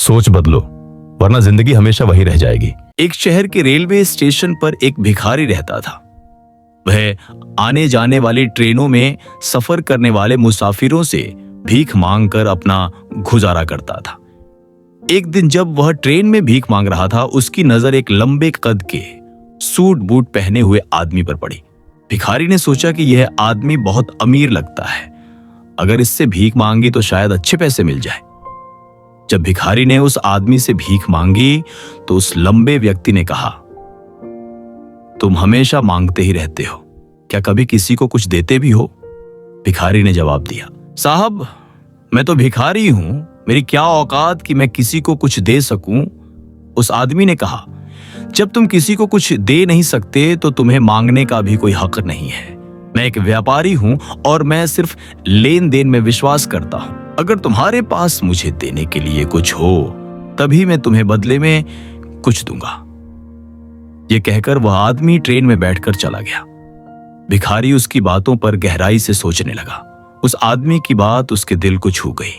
सोच बदलो, वरना जिंदगी हमेशा वही रह जाएगी। एक शहर के रेलवे स्टेशन पर एक भिखारी रहता था। वह आने जाने वाली ट्रेनों में सफर करने वाले मुसाफिरों से भीख मांगकर अपना गुजारा करता था। एक दिन जब वह ट्रेन में भीख मांग रहा था, उसकी नजर एक लंबे कद के सूट बूट पहने हुए आदमी पर पड़ी। भिखारी ने सोचा कि यह आदमी बहुत अमीर लगता है, अगर इससे भीख मांगी तो शायद अच्छे पैसे मिल जाए। जब भिखारी ने उस आदमी से भीख मांगी तो उस लंबे व्यक्ति ने कहा, तुम हमेशा मांगते ही रहते हो, क्या कभी किसी को कुछ देते भी हो? भिखारी ने जवाब दिया, साहब मैं तो भिखारी हूं, मेरी क्या औकात कि मैं किसी को कुछ दे सकूं। उस आदमी ने कहा, जब तुम किसी को कुछ दे नहीं सकते तो तुम्हें मांगने का भी कोई हक नहीं है। मैं एक व्यापारी हूं और मैं सिर्फ लेन देन में विश्वास करता हूं। अगर तुम्हारे पास मुझे देने के लिए कुछ हो तभी मैं तुम्हें बदले में कुछ दूंगा। यह कहकर वह आदमी ट्रेन में बैठकर चला गया। भिखारी उसकी बातों पर गहराई से सोचने लगा। उस आदमी की बात उसके दिल को छू गई।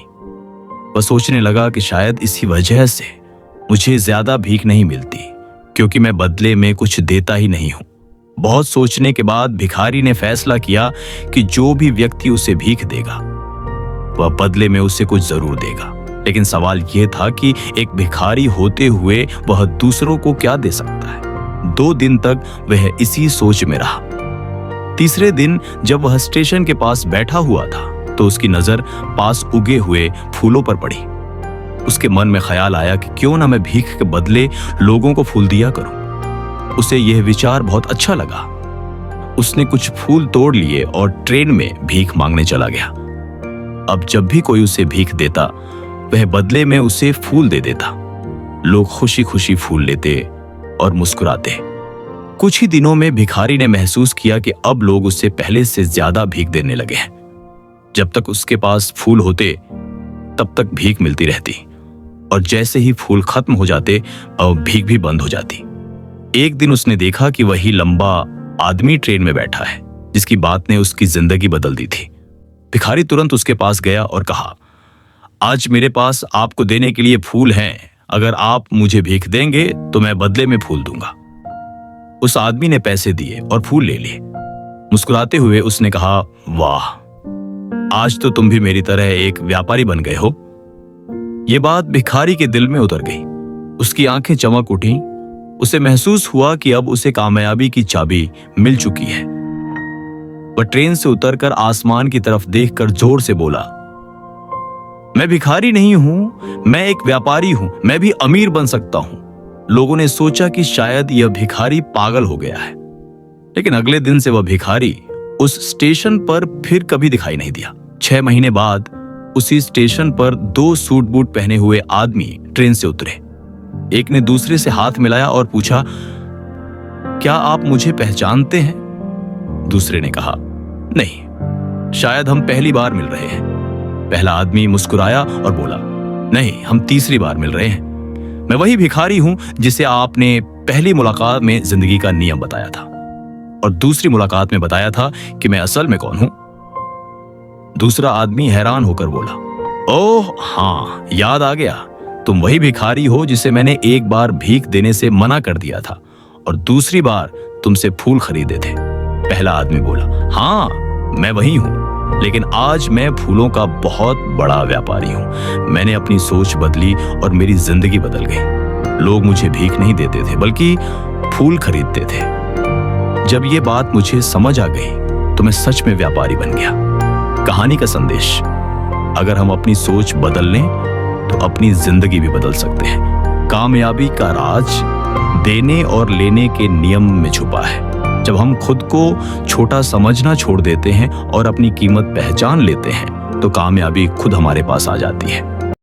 वह सोचने लगा कि शायद इसी वजह से मुझे ज्यादा भीख नहीं मिलती, क्योंकि मैं बदले में कुछ देता ही नहीं हूं। बहुत सोचने के बाद भिखारी ने फैसला किया कि जो भी व्यक्ति उसे भीख देगा वह बदले में उसे कुछ जरूर देगा। लेकिन सवाल यह था कि एक भिखारी होते हुए वह दूसरों को क्या दे सकता है। 2 दिन तक वह इसी सोच में रहा। तीसरे दिन जब वह स्टेशन के पास बैठा हुआ था तो उसकी नजर पास उगे हुए फूलों पर पड़ी। उसके मन में ख्याल आया कि क्यों ना मैं भीख के बदले लोगों को फूल दिया करूं। उसे यह विचार बहुत अच्छा लगा। उसने कुछ फूल तोड़ लिए और ट्रेन में भीख मांगने चला गया। अब जब भी कोई उसे भीख देता वह बदले में उसे फूल दे देता। लोग खुशी खुशी फूल लेते और मुस्कुराते। कुछ ही दिनों में भिखारी ने महसूस किया कि अब लोग उससे पहले से ज्यादा भीख देने लगे हैं। जब तक उसके पास फूल होते तब तक भीख मिलती रहती, और जैसे ही फूल खत्म हो जाते और भीख भी बंद हो जाती। एक दिन उसने देखा कि वही लंबा आदमी ट्रेन में बैठा है जिसकी बात ने उसकी जिंदगी बदल दी थी। भिखारी तुरंत उसके पास गया और कहा, आज मेरे पास आपको देने के लिए फूल हैं, अगर आप मुझे भीख देंगे तो मैं बदले में फूल दूंगा। उस आदमी ने पैसे दिए और फूल ले लिए। मुस्कुराते हुए उसने कहा, वाह, आज तो तुम भी मेरी तरह एक व्यापारी बन गए हो। यह बात भिखारी के दिल में उतर गई। उसकी आंखें चमक उठी। उसे महसूस हुआ कि अब उसे कामयाबी की चाबी मिल चुकी है। वह ट्रेन से उतरकर आसमान की तरफ देखकर जोर से बोला, मैं भिखारी नहीं हूं, मैं एक व्यापारी हूं, मैं भी अमीर बन सकता हूं। लोगों ने सोचा कि शायद यह भिखारी पागल हो गया है, लेकिन अगले दिन से वह भिखारी उस स्टेशन पर फिर कभी दिखाई नहीं दिया। 6 महीने बाद उसी स्टेशन पर 2 सूट बूट पहने हुए आदमी ट्रेन से उतरे। एक ने दूसरे से हाथ मिलाया और पूछा, क्या आप मुझे पहचानते हैं? दूसरे ने कहा, नहीं, शायद हम पहली बार मिल रहे हैं। पहला आदमी मुस्कुराया और बोला, नहीं, हम तीसरी बार मिल रहे हैं। मैं वही भिखारी हूं जिसे आपने पहली मुलाकात में जिंदगी का नियम बताया था और दूसरी मुलाकात में बताया था कि मैं असल में कौन हूं। दूसरा आदमी हैरान होकर बोला, ओह हाँ, याद आ गया, तुम वही भिखारी हो जिसे मैंने एक बार भीख देने से मना कर दिया था और दूसरी बार तुमसे फूल खरीदे थे। पहला आदमी बोला, हाँ, मैं वही हूं, लेकिन आज मैं फूलों का बहुत बड़ा व्यापारी हूं। मैंने अपनी सोच बदली और मेरी जिंदगी बदल गई। लोग मुझे भीख नहीं देते थे बल्कि फूल खरीदते थे। जब ये बात मुझे समझ आ गई तो मैं सच में व्यापारी बन गया। कहानी का संदेश, अगर हम अपनी सोच बदल लें तो अपनी जिंदगी भी बदल सकते हैं। कामयाबी का राज देने और लेने के नियम में छुपा है। जब हम खुद को छोटा समझना छोड़ देते हैं और अपनी कीमत पहचान लेते हैं तो कामयाबी खुद हमारे पास आ जाती है।